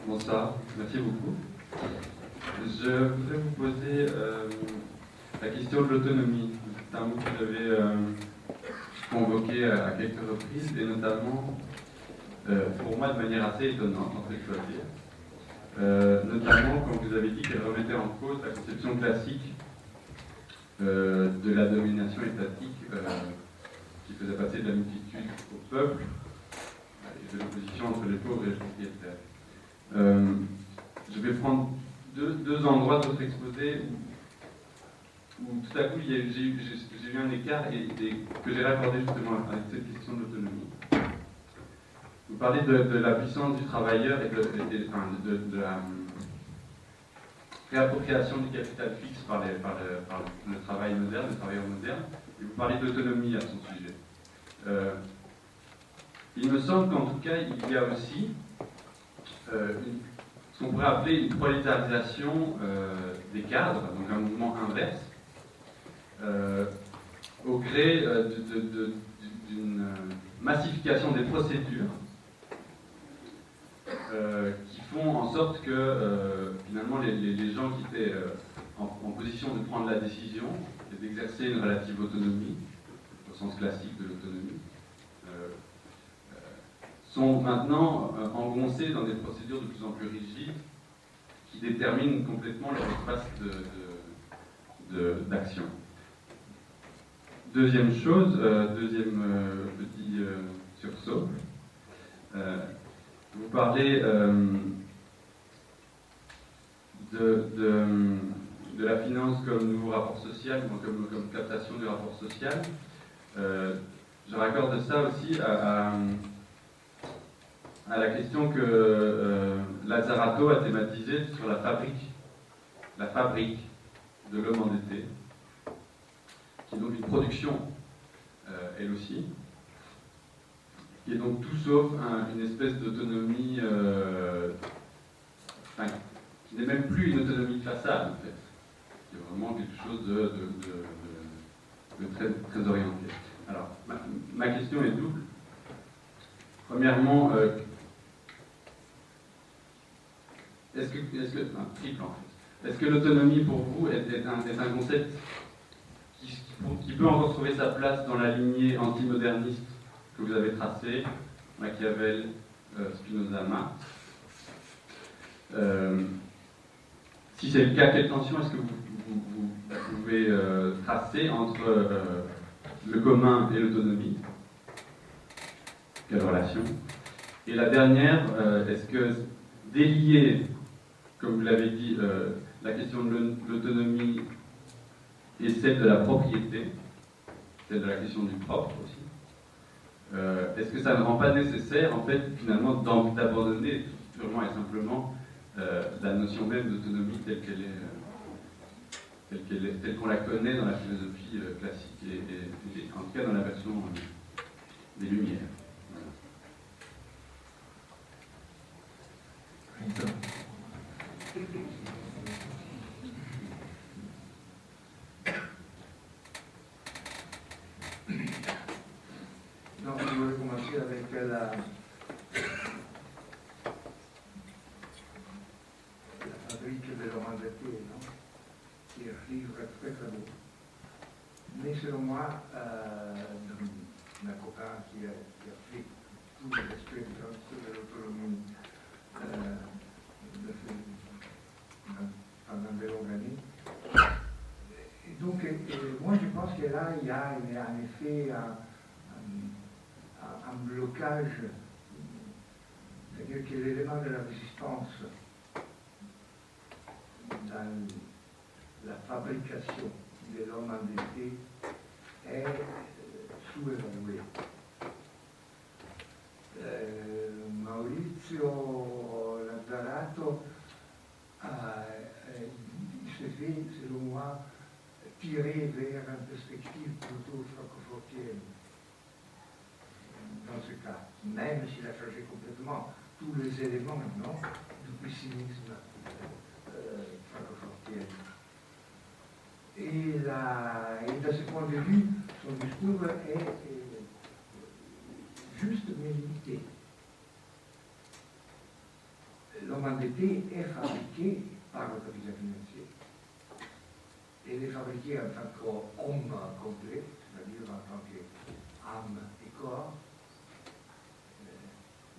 Bonsoir, merci beaucoup. Je voudrais vous poser la question de l'autonomie. C'est un mot que vous avez convoqué à quelques reprises, et notamment, pour moi, de manière assez étonnante, en fait, je dois dire. Notamment quand vous avez dit qu'elle remettait en cause la conception classique de la domination étatique qui faisait passer de la multitude au peuple et de l'opposition entre les pauvres et les propriétaires. Je vais prendre deux endroits de votre exposé où tout à coup j'ai eu un écart que j'ai raccordé justement avec cette question de l'autonomie. Vous parlez de la puissance du travailleur et de la réappropriation du capital fixe par le travail moderne, le travailleur moderne, et vous parlez d'autonomie à son sujet. Il me semble qu'en tout cas, il y a aussi ce qu'on pourrait appeler une prolétarisation des cadres, donc un mouvement inverse, au gré d'une massification des procédures qui font en sorte que finalement les gens qui étaient en position de prendre la décision et d'exercer une relative autonomie, au sens classique de l'autonomie, sont maintenant engoncés dans des procédures de plus en plus rigides qui déterminent complètement leur espace d'action. Deuxième chose, deuxième petit sursaut, vous parlez de la finance comme nouveau rapport social, comme captation du rapport social. Je raccorde ça aussi à la question que Lazzarato a thématisée sur la fabrique de l'homme endetté, qui est donc une production, elle aussi, qui est donc tout sauf une espèce d'autonomie, qui n'est même plus une autonomie de façade, en fait, qui est vraiment quelque chose de très, très orienté. Alors, ma question est double. Premièrement, triple en fait. Est-ce que l'autonomie pour vous est un concept qui peut encore trouver sa place dans la lignée antimoderniste que vous avez tracée, Machiavel, Spinoza, Marx? Si c'est le cas, quelle tension est-ce que vous pouvez tracer entre le commun et l'autonomie? Quelle relation? Et la dernière, est-ce que délier, comme vous l'avez dit, la question de l'autonomie et celle de la propriété, celle de la question du propre aussi, est-ce que ça ne rend pas nécessaire, en fait, finalement, d'abandonner purement et simplement la notion même d'autonomie telle qu'on la connaît dans la philosophie classique et en tout cas dans la version des Lumières? Voilà. Donc, je vais commencer avec la fabrique de l'homme endetté, non? Qui est un livre très très beau. Mais selon moi, un copain qui a fait tous les aspects de l'autonomie pendant de longues années. Et donc, moi je pense que là, il y a en effet un blocage, c'est-à-dire que l'élément de la résistance dans la fabrication de l'homme endetté est sous-évalué. Maurizio Lazzarato il se fait, selon moi, tirer vers une perspective plutôt francofortienne dans ce cas, même s'il a changé complètement tous les éléments du pessimisme francofortien. Et de ce point de vue, son discours est juste mais limité. l'homme endetté est fabriqué par le capital financier. Il est fabriqué en tant qu'homme complet, c'est-à-dire en tant qu'âme et corps.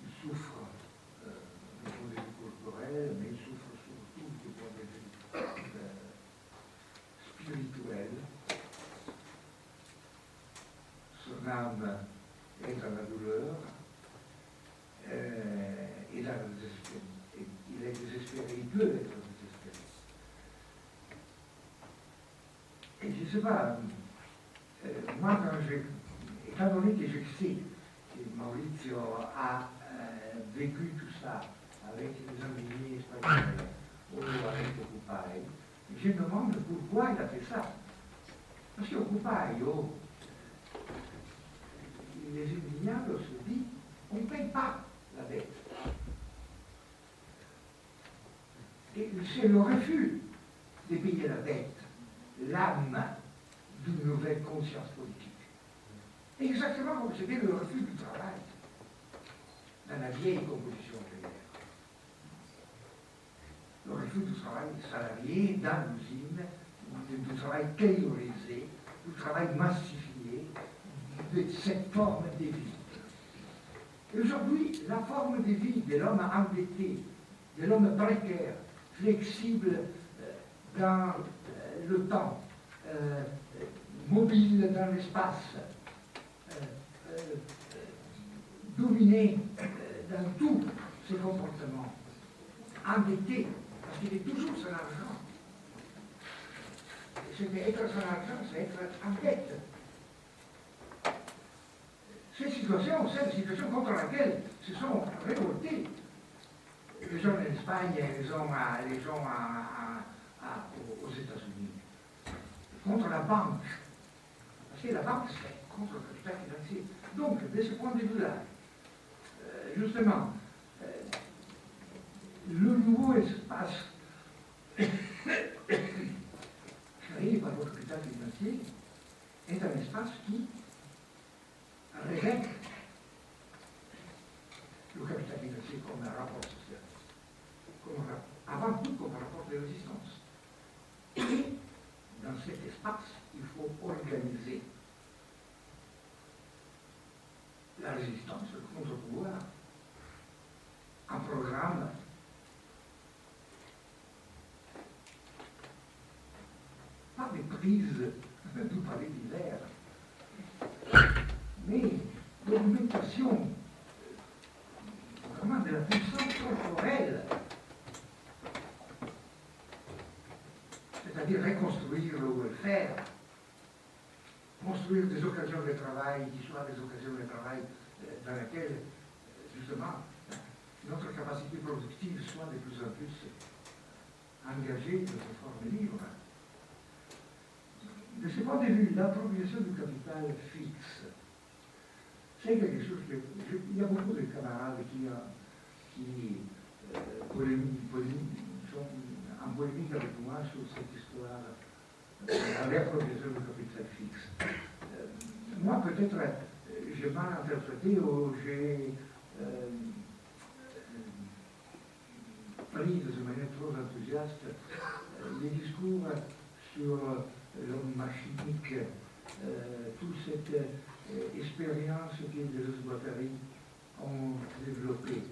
Il souffre du point de vue corporel, mais il souffre surtout du point de vue spirituel. Son âme est dans la douleur, et dans le désespoir. Il est désespéré, il peut être désespéré. Et je ne sais pas, moi, étant donné que je sais que Maurizio a vécu tout ça avec les amis espagnols ou avec Occupy, je me demande pourquoi il a fait ça. Parce qu'Occupy, les indignados se disent, on ne paye pas la dette. Et c'est le refus de payer la dette, l'âme d'une nouvelle conscience politique. Exactement comme c'était le refus du travail dans la vieille composition ouvrière. Le refus du travail salarié dans l'usine, du travail taylorisé, du travail massifié, de cette forme de vie. Et aujourd'hui, la forme de vie de l'homme endetté, de l'homme précaire, flexible dans le temps, mobile dans l'espace, dominé dans tous ses comportements, endetté, parce qu'il est toujours son argent. Être son argent, c'est être en dette. Ces situations, c'est une situation contre laquelle se sont révoltés les gens en Espagne et les gens aux États-Unis. Contre la banque. Parce que la banque, c'est contre le capital financier. Donc, de ce point de vue-là, justement, le nouveau espace créé par le capital financier est un espace qui révèle le capital financier comme un rapport social, avant tout comme un rapport de résistance. Et dans cet espace, il faut organiser la résistance, le contre-pouvoir, un programme pas des prises du palais d'hiver, mais l'augmentation vraiment de la puissance corporelle, c'est-à-dire reconstruire le welfare, construire des occasions de travail qui soient des occasions de travail dans lesquelles, justement, notre capacité productive soit de plus en plus engagée de forme libre. De ce point de vue, l'appropriation du capital fixe, c'est quelque chose que... il y a beaucoup de camarades qui sont en polémique avec moi sur cette histoire de l'appropriation du capital fixe. Moi, peut-être, j'ai mal interprété ou j'ai pris de manière trop enthousiaste les discours sur l'homme machinique, toute cette expérience que les Guattari ont développée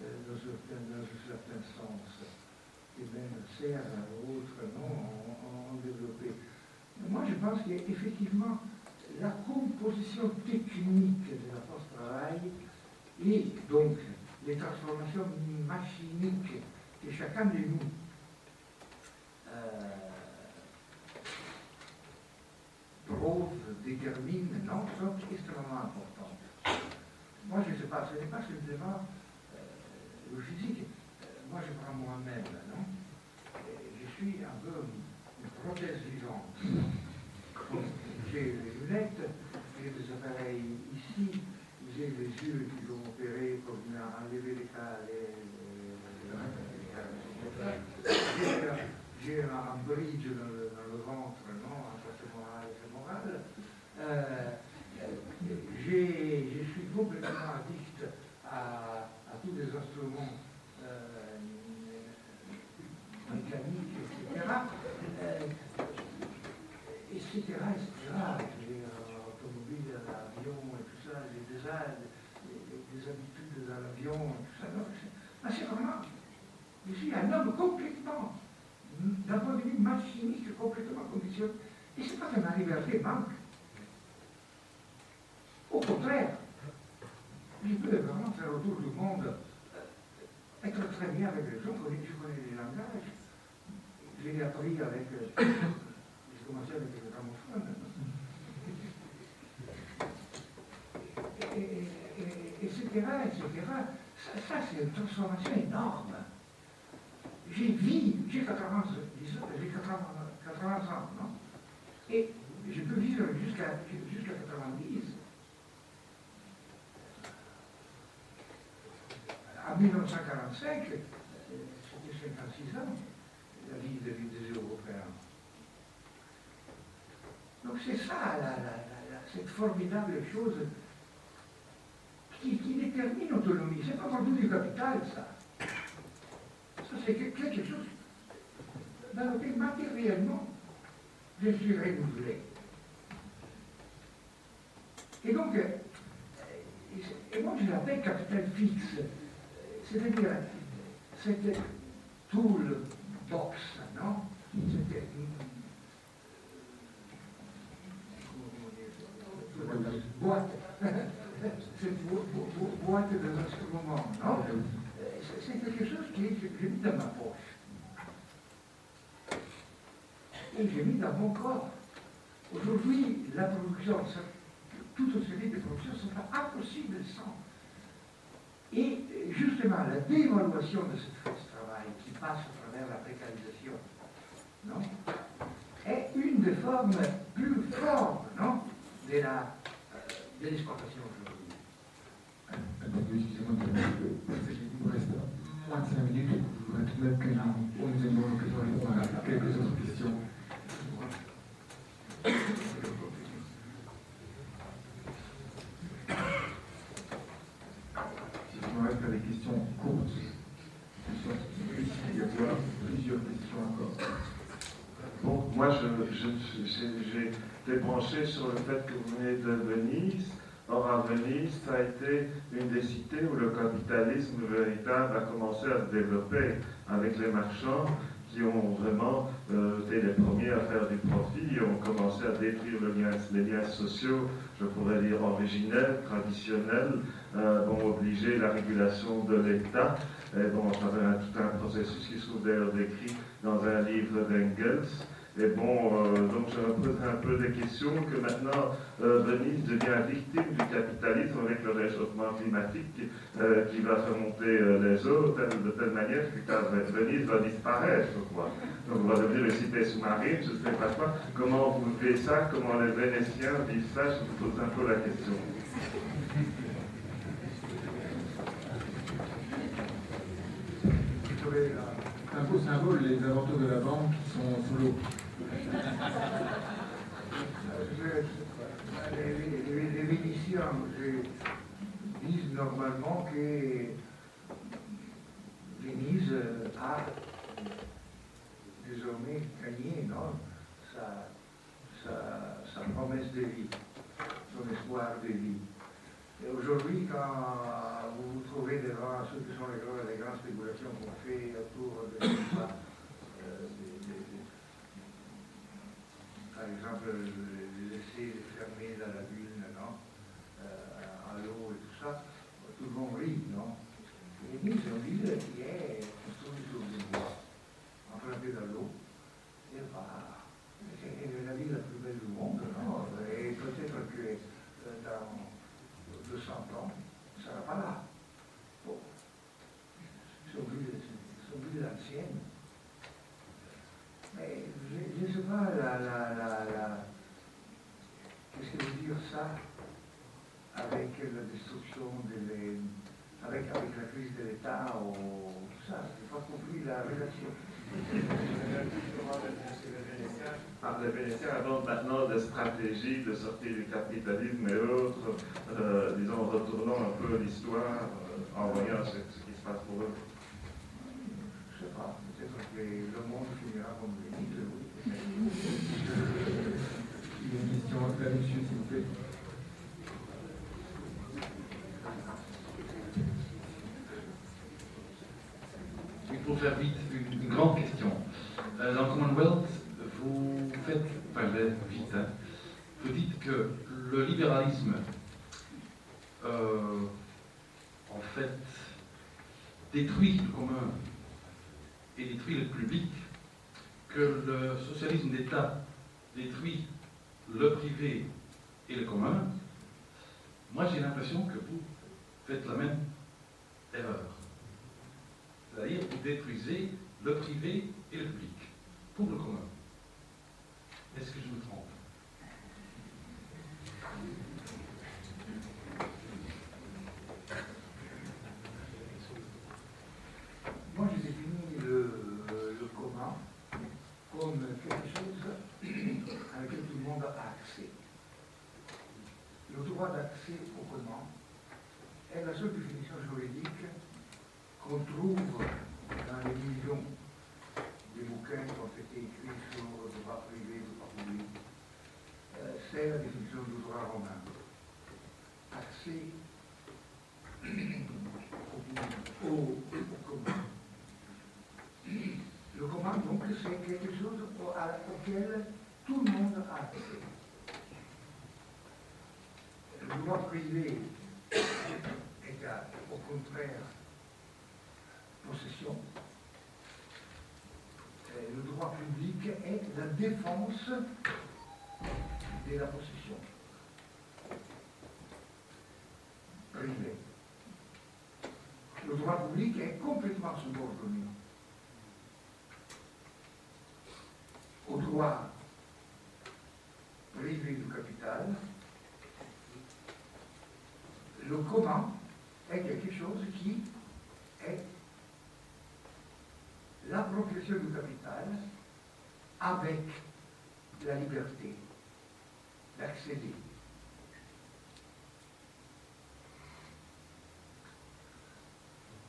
dans un certain sens, et même Serre ou autres ont développé. Moi, je pense qu'effectivement, la composition technique de la force travail et donc les transformations machiniques que chacun de nous prouve, détermine, non, sont extrêmement importantes. Moi, je ne sais pas, ce n'est pas simplement le physique. Moi, je prends moi-même, non? Je suis un peu une prothèse vivante. J'ai les lunettes, j'ai des appareils ici, j'ai les yeux qui ont opéré pour enlever les cas, j'ai un bridge dans le ventre, non, un moral et fémoral. Je suis complètement addict à tous les instruments chimique complètement conditionnée. Et c'est pas que ma liberté manque. Au contraire, je peux vraiment faire autour du monde, être très bien avec les gens, je connais les langages. Je l'ai appris avec, j'ai commencé avec le gramophone. Etc. Ça c'est une transformation énorme. J'ai 80 ans, non? Et je peux vivre jusqu'à 90. En 1945, c'était 56 ans, la vie des Européens. Donc c'est ça, cette formidable chose qui détermine l'autonomie. C'est pas produit du capital, ça. Ça, c'est quelque chose dans lequel matériellement, je suis renouvelé. Et donc, et moi je l'appelle capital fixe. C'est-à-dire, cette toolbox, non? C'était boîte. Cette boîte d'instruments, non? C'est quelque chose que j'ai mis dans ma poche. Et j'ai mis dans mon corps. Aujourd'hui, la production, toute série de productions ne sont pas impossibles sans. Et justement, la dévaluation de cette force de travail qui passe à travers la précarisation, non, est une des formes plus fortes, non, de l'exploitation aujourd'hui. Excusez-moi il nous reste moins de 5 minutes. Je voudrais tout de même qu'on nous ait l'occasion de répondre à quelques autres questions. Si je me reste à des questions courtes, il y a plusieurs questions encore. Bon, moi, j'ai été branché sur le fait que vous venez de Venise. Or, à Venise, ça a été une des cités où le capitalisme véritable a commencé à se développer avec les marchands qui ont vraiment été les premiers à faire du profit et ont commencé à détruire les liens sociaux, je pourrais dire originels, traditionnels, obliger la régulation de l'État. Et bon, ça avait tout un processus qui se trouve d'ailleurs décrit dans un livre d'Engels. Et bon, donc je me pose un peu des questions que maintenant Venise devient victime du capitalisme avec le réchauffement climatique qui va faire monter les eaux de telle manière que Venise va disparaître, quoi. Donc on va devenir une cité sous-marine, je ne sais pas quoi. Comment vous vivez ça? Comment les Vénétiens vivent ça? Je vous pose un peu la question. Un beau symbole, les aventures de la banque qui sont sous l'eau. Les Vénitiens disent normalement que Venise a désormais gagné, non, sa promesse de vie, son espoir de vie. Et aujourd'hui, quand vous vous trouvez devant ceux qui sont les grandes spéculations qu'on fait autour de par exemple, les essais fermés dans la ville, non, à l'eau et tout ça, tout le monde rit, non? Venise, c'est une ville qui est construite sur des bois, enflammée dans l'eau, et c'est la ville la plus belle du monde, non? Et peut-être que dans 200 ans, ça ne sera pas là. Bon, c'est une ville ancienne. Mais je ne sais pas, qu'est-ce que veut dire ça avec la destruction avec la crise de l'État ou tout ça? Je n'ai pas compris la relation. Les Vénétiens adoptent maintenant des stratégies de sortie du capitalisme et autres, disons, retournant un peu l'histoire en voyant ce qui se passe pour eux. Je ne sais pas, peut-être que le monde finira comme Venise, oui. Il y a une question là-dessus, s'il vous plaît. Il faut faire vite, une grande question. Dans le Commonwealth, vous faites, enfin je vais vite, hein, vous dites que le libéralisme, en fait, détruit le commun et détruit le public, que le socialisme d'État détruit le privé et le commun. Moi j'ai l'impression que vous faites la même erreur. C'est-à-dire que vous détruisez le privé et le public pour le commun. Est-ce que je me trompe? Moi, je définis le commun comme quelque chose à laquelle tout le monde a accès. Le droit d'accès au commun est la seule définition juridique qu'on trouve dans les millions de bouquins qui ont été écrits sur le droit privé et le droit public. C'est la définition du droit romain. Accès au commun. Le commun, donc, c'est quelque chose auquel tout le monde a accès. Le droit privé est au contraire possession. Le droit public est la défense de la possession privée. Le droit public est complètement subordonné au droit privé du capital. Le commun est quelque chose qui est l'appropriation du capital avec la liberté d'accéder.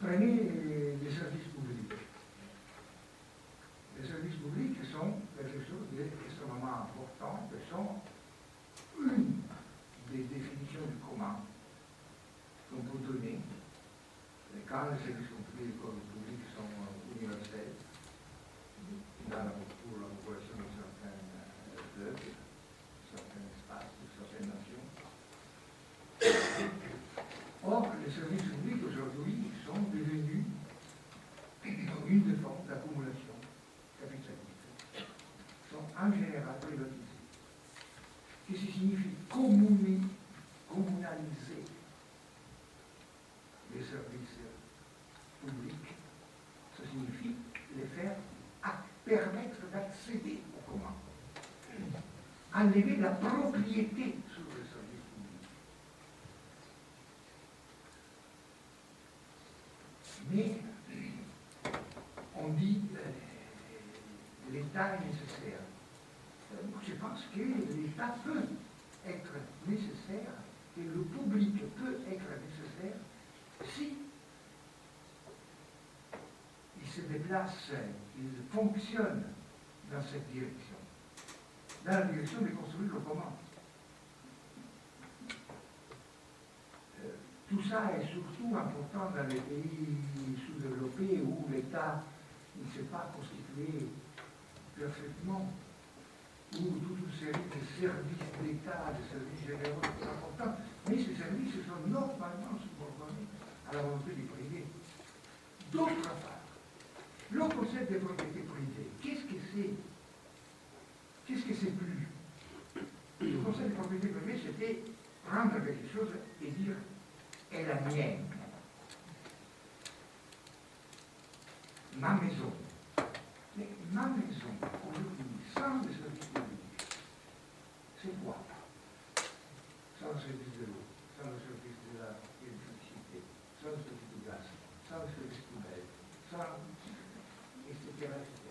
Prenez les services publics. Les services publics sont quelque chose d'extrêmement important, qui sont une des définitions du commun qu'on peut donner quand les services publics sont universels pour la population de certains peuples, certains espaces, de certaines nations. Or, les services publics aujourd'hui sont devenus une des formes d'accumulation capitaliste, sont en général privatisés. Qu'est-ce qui signifie communaliser les services publics? Ça signifie les faire permettre d'accéder au commun, enlever la propriété sur les services publics. Mais on dit l'État est nécessaire. Je pense que l'État peut être nécessaire et le public peut être nécessaire si il se déplace, il fonctionne dans cette direction, dans la direction de construire le commun. Tout ça est surtout important dans les pays sous-développés où l'État ne s'est pas constitué perfectement, où toute une série de services d'État, de services généraux sont importants, mais ces services sont normalement subordonnés à la volonté du privé. D'autre part, le concept de propriété privée, qu'est-ce que c'est? Qu'est-ce que c'est plus? Le concept de propriété privée, c'était prendre quelque chose et dire est la mienne. Ma maison. Mais ma maison, aujourd'hui, sans le service public, c'est quoi? Sans le service de l'eau, sans le service de l'électricité, sans le service du gaz, sans le service poubelle, sans etc., etc.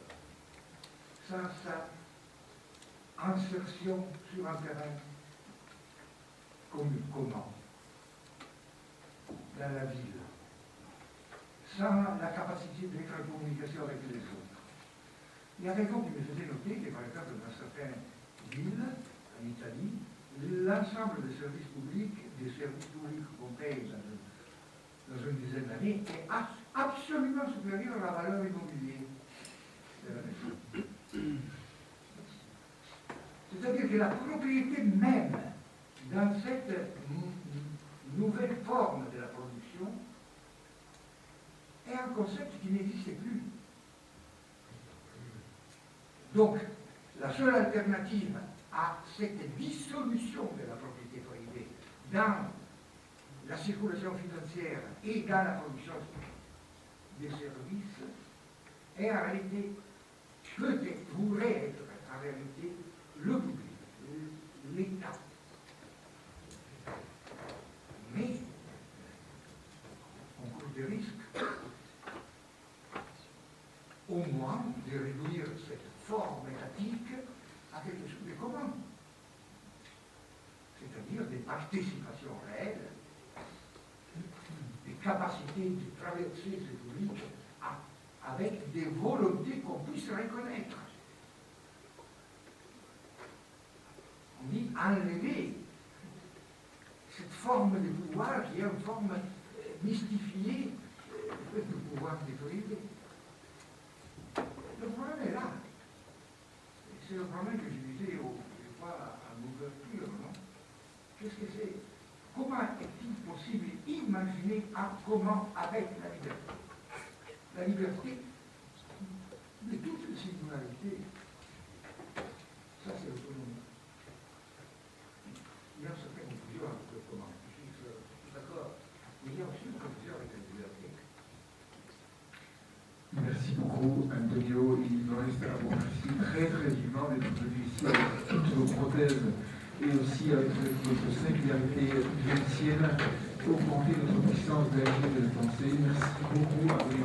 Sans sa insertion sur un terrain commun dans la ville, sans la capacité d'être en communication avec les autres. Il y a quelqu'un qui me faisait noter que, par exemple, dans certaines villes, en Italie, l'ensemble des services publics qu'on paye dans une dizaine d'années est absolument supérieur à la valeur immobilière de la maison. de la propriété même dans cette nouvelle forme de la production est un concept qui n'existait plus. Donc, la seule alternative à cette dissolution de la propriété privée dans la circulation financière et dans la production des services est en réalité, peut-être, pourrait être en réalité le public, l'État. Mais on court des risques, au moins, de réduire cette forme étatique à quelque chose de commun, c'est-à-dire des participations réelles, des capacités de traverser ce public avec des volontés qu'on puisse reconnaître. On dit enlever cette forme de pouvoir qui est une forme mystifiée du pouvoir des privés. Le problème est là. C'est le problème que je disais à l'ouverture, non? Qu'est-ce que c'est? Comment est-il possible d'imaginer un commun avec la liberté? La liberté de toutes les singularités. Ça, c'est l'autonomie. Il y a une certaine confusion avec le commun. Je suis d'accord. Mais il y a aussi une confusion avec la liberté. Merci beaucoup, Antonio. Il me reste à vous remercier très vivement d'être venu ici avec toutes vos prothèses et aussi avec votre singularité vénitienne, augmenter notre puissance d'agir et de penser. Merci beaucoup à vous.